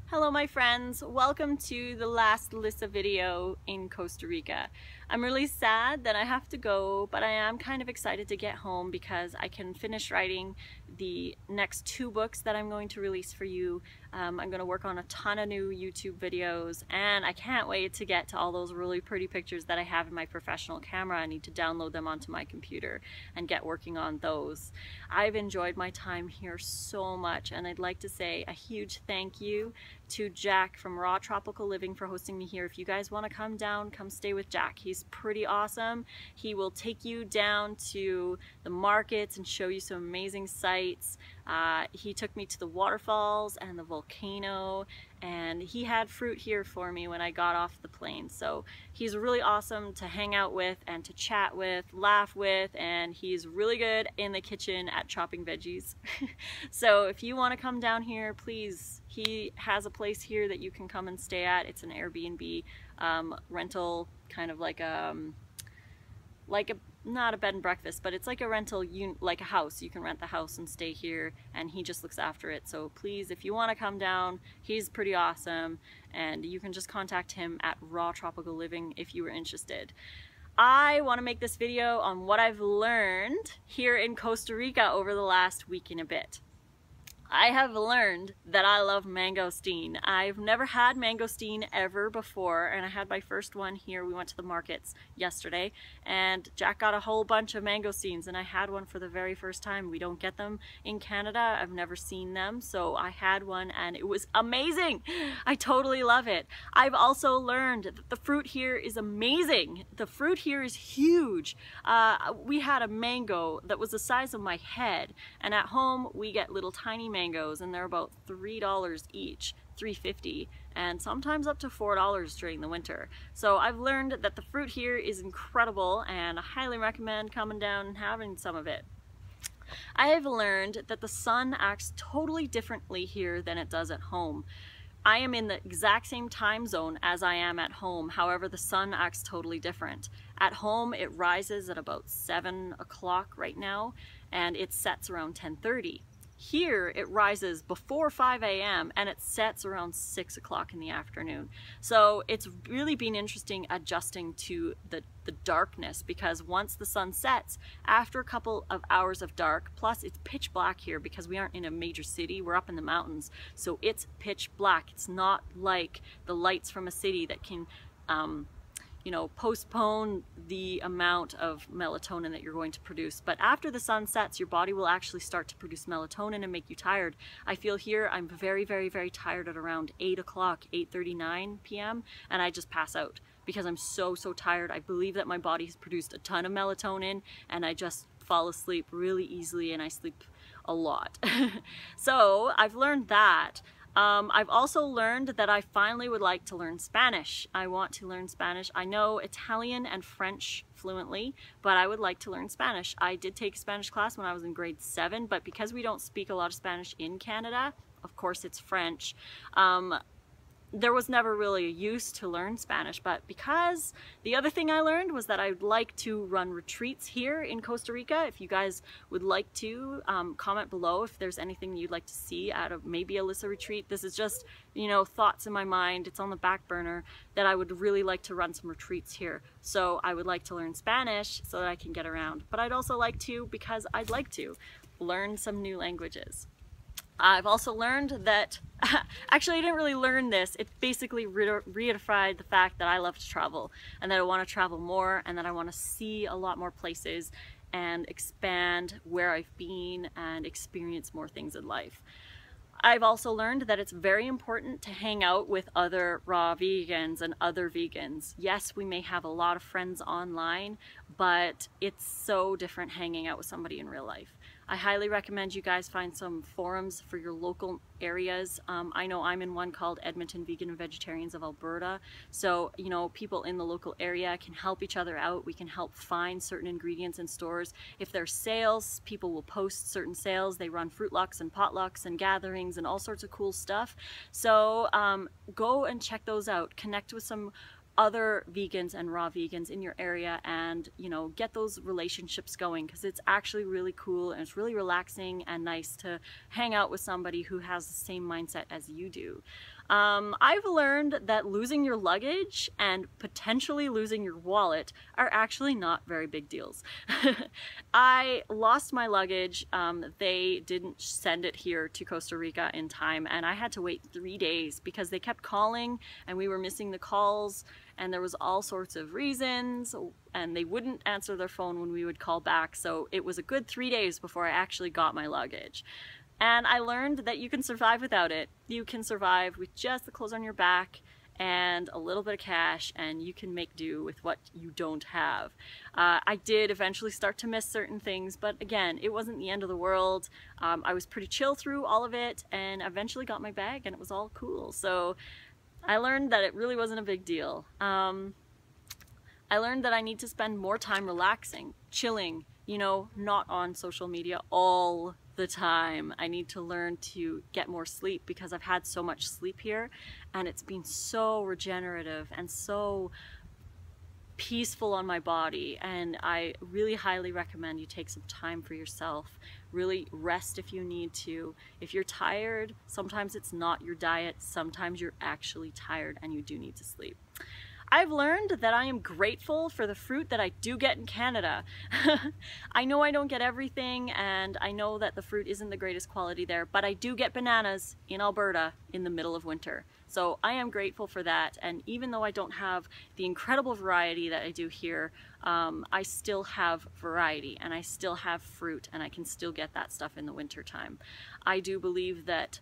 Hello my friends, welcome to the last Lissa video in Costa Rica. I'm really sad that I have to go, but I am kind of excited to get home because I can finish writing the next 2 books that I'm going to release for you. I'm going to work on a ton of new YouTube videos, and I can't wait to get to all those really pretty pictures that I have in my professional camera. I need to download them onto my computer and get working on those. I've enjoyed my time here so much, and I'd like to say a huge thank you to Jack from Raw Tropical Living for hosting me here. If you guys want to come down, come stay with Jack. He's pretty awesome. He will take you down to the markets and show you some amazing sights. He took me to the waterfalls and the volcano, and he had fruit here for me when I got off the plane. So he's really awesome to hang out with and to chat with, laugh with, and he's really good in the kitchen at chopping veggies. So if you want to come down here, please, he has a place here that you can come and stay at. It's an Airbnb rental, kind of like a not a bed and breakfast, but it's like a rental, like a house. You can rent the house and stay here, and he just looks after it. So please, if you want to come down, he's pretty awesome, and you can just contact him at Raw Tropical Living if you were interested. I want to make this video on what I've learned here in Costa Rica over the last week and a bit. I have learned that I love mangosteen. I've never had mangosteen ever before, and I had my first one here. We went to the markets yesterday, and Jack got a whole bunch of mangosteens, and I had one for the very first time. We don't get them in Canada. I've never seen them, so I had one, and it was amazing. I totally love it. I've also learned that the fruit here is amazing. The fruit here is huge. We had a mango that was the size of my head, and at home we get little tiny mangoes, and they're about $3 each, $3.50, and sometimes up to $4 during the winter. So I've learned that the fruit here is incredible, and I highly recommend coming down and having some of it. I have learned that the sun acts totally differently here than it does at home. I am in the exact same time zone as I am at home, however the sun acts totally different. At home it rises at about 7 o'clock right now, and it sets around 10:30. Here it rises before 5 a.m. and it sets around 6 o'clock in the afternoon. So it's really been interesting adjusting to the darkness, because once the sun sets, after a couple of hours of dark, plus it's pitch black here because we aren't in a major city, we're up in the mountains, so it's pitch black. It's not like the lights from a city that can you know, postpone the amount of melatonin that you're going to produce. But after the sun sets, your body will actually start to produce melatonin and make you tired. I feel here I'm very, very, very tired at around 8 o'clock, 8:39 p.m. and I just pass out because I'm so tired. I believe that my body has produced a ton of melatonin, and I just fall asleep really easily, and I sleep a lot. So I've learned that. I've also learned that I finally would like to learn Spanish. I want to learn Spanish. I know Italian and French fluently, but I would like to learn Spanish. I did take a Spanish class when I was in grade 7, but because we don't speak a lot of Spanish in Canada, of course it's French, there was never really a use to learn Spanish. But because the other thing I learned was that I'd like to run retreats here in Costa Rica. If you guys would like to, comment below if there's anything you'd like to see out of maybe a Lissa retreat. This is just, you know, thoughts in my mind. It's on the back burner that I would really like to run some retreats here. So I would like to learn Spanish so that I can get around. But I'd also like to, because I'd like to, learn some new languages. I've also learned that, actually I didn't really learn this, it basically reiterated the fact that I love to travel, and that I want to travel more, and that I want to see a lot more places and expand where I've been and experience more things in life. I've also learned that it's very important to hang out with other raw vegans and other vegans. Yes, we may have a lot of friends online, but it's so different hanging out with somebody in real life. I highly recommend you guys find some forums for your local areas. I know I'm in one called Edmonton Vegan and Vegetarians of Alberta. So, you know, people in the local area can help each other out. We can help find certain ingredients in stores. If there's sales, people will post certain sales. They run fruit locks and potlucks and gatherings and all sorts of cool stuff. So go and check those out. Connect with some other vegans and raw vegans in your area, and you know, get those relationships going, because it's actually really cool and it's really relaxing and nice to hang out with somebody who has the same mindset as you do. I've learned that losing your luggage and potentially losing your wallet are actually not very big deals. I lost my luggage. They didn't send it here to Costa Rica in time, and I had to wait 3 days because they kept calling and we were missing the calls, and there was all sorts of reasons, and they wouldn't answer their phone when we would call back. So it was a good 3 days before I actually got my luggage. And I learned that you can survive without it. You can survive with just the clothes on your back and a little bit of cash, and you can make do with what you don't have. I did eventually start to miss certain things, but again, it wasn't the end of the world. I was pretty chill through all of it and eventually got my bag and it was all cool. So I learned that it really wasn't a big deal. I learned that I need to spend more time relaxing, chilling, you know, not on social media all the time. I need to learn to get more sleep because I've had so much sleep here and it's been so regenerative and so peaceful on my body, and I really highly recommend you take some time for yourself. Really rest if you need to. If you're tired, sometimes it's not your diet, sometimes you're actually tired and you do need to sleep. I've learned that I am grateful for the fruit that I do get in Canada. I know I don't get everything, and I know that the fruit isn't the greatest quality there, but I do get bananas in Alberta in the middle of winter. So I am grateful for that, and even though I don't have the incredible variety that I do here, I still have variety and I still have fruit, and I can still get that stuff in the winter time. I do believe that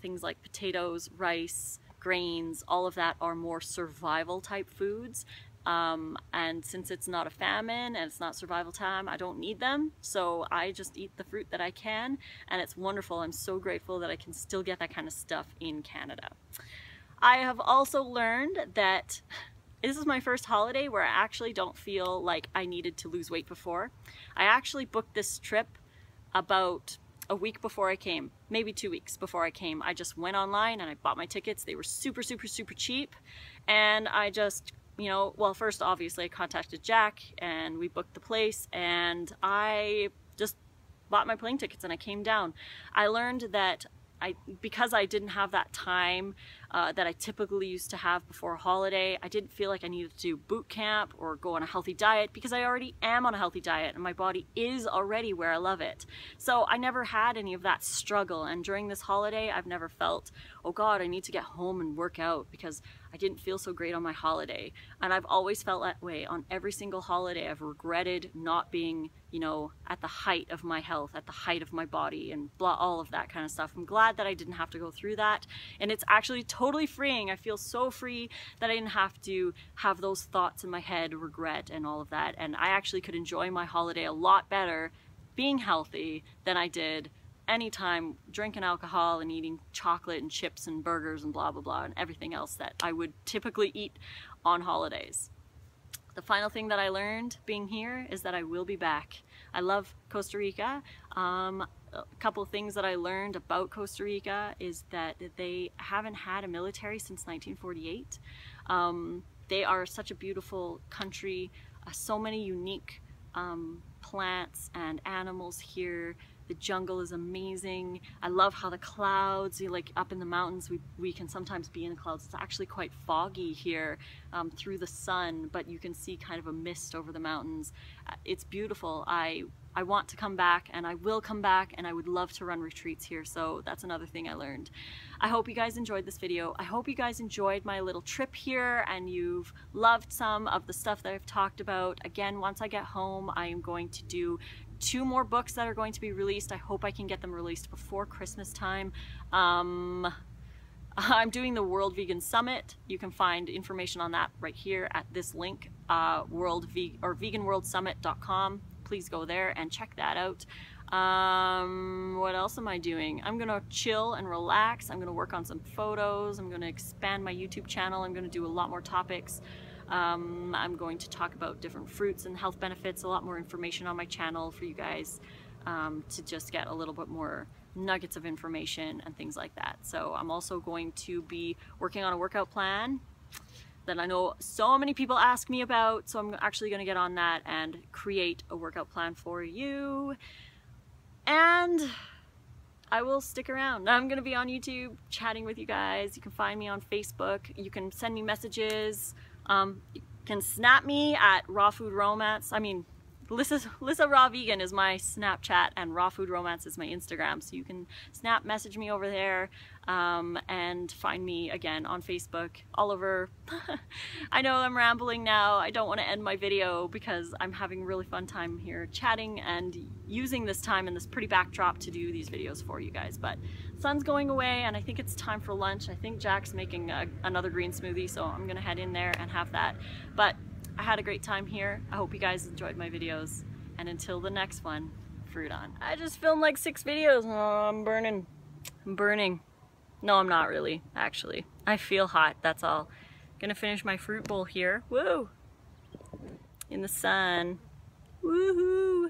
things like potatoes, rice, grains, all of that are more survival type foods, and since it's not a famine and it's not survival time, I don't need them, so I just eat the fruit that I can, and it's wonderful. I'm so grateful that I can still get that kind of stuff in Canada. I have also learned that this is my first holiday where I actually don't feel like I needed to lose weight before. I actually booked this trip about a week before I came, maybe 2 weeks before I came. I just went online and I bought my tickets. They were super cheap, and I just, you know, well, first obviously I contacted Jack and we booked the place, and I just bought my plane tickets and I came down. I learned that because I didn't have that time that I typically used to have before a holiday, I didn't feel like I needed to do boot camp or go on a healthy diet because I already am on a healthy diet and my body is already where I love it. So I never had any of that struggle, and during this holiday I've never felt, oh God, I need to get home and work out because I didn't feel so great on my holiday. And I've always felt that way on every single holiday. I've regretted not being, you know, at the height of my health, at the height of my body, and blah, all of that kind of stuff. I'm glad that I didn't have to go through that, and it's actually totally freeing. I feel so free that I didn't have to have those thoughts in my head, regret and all of that, and I actually could enjoy my holiday a lot better being healthy than I did anytime drinking alcohol and eating chocolate and chips and burgers and blah blah blah and everything else that I would typically eat on holidays. The final thing that I learned being here is that I will be back. I love Costa Rica. A couple of things that I learned about Costa Rica is that they haven't had a military since 1948. They are such a beautiful country, so many unique plants and animals here. The jungle is amazing. I love how the clouds, like up in the mountains, we can sometimes be in the clouds. It's actually quite foggy here through the sun, but you can see kind of a mist over the mountains. It's beautiful. I want to come back, and I will come back, and I would love to run retreats here, so that's another thing I learned. I hope you guys enjoyed this video. I hope you guys enjoyed my little trip here and you've loved some of the stuff that I've talked about. Again, once I get home, I am going to do 2 more books that are going to be released. I hope I can get them released before Christmas time. I'm doing the World Vegan Summit. You can find information on that right here at this link, veganworldsummit.com. Please go there and check that out. What else am I doing? I'm gonna chill and relax. I'm gonna work on some photos. I'm gonna expand my YouTube channel. I'm gonna do a lot more topics. I'm going to talk about different fruits and health benefits, a lot more information on my channel for you guys to just get a little bit more nuggets of information and things like that. So I'm also going to be working on a workout plan that I know so many people ask me about, so I'm actually going to get on that and create a workout plan for you. And I will stick around. I'm gonna be on YouTube chatting with you guys. You can find me on Facebook. You can send me messages. You can snap me at Raw Food Romance. I mean, Lissa Raw Vegan is my Snapchat and Raw Food Romance is my Instagram. So you can snap message me over there and find me again on Facebook, all over. I know I'm rambling now. I don't want to end my video because I'm having a really fun time here chatting and using this time and this pretty backdrop to do these videos for you guys. But sun's going away and I think it's time for lunch. I think Jack's making another green smoothie, so I'm gonna head in there and have that. But I had a great time here. I hope you guys enjoyed my videos. And until the next one, fruit on. I just filmed like 6 videos. Oh, I'm burning. I'm burning. No, I'm not really, actually. I feel hot, that's all. Gonna finish my fruit bowl here. Woo! In the sun. Woohoo!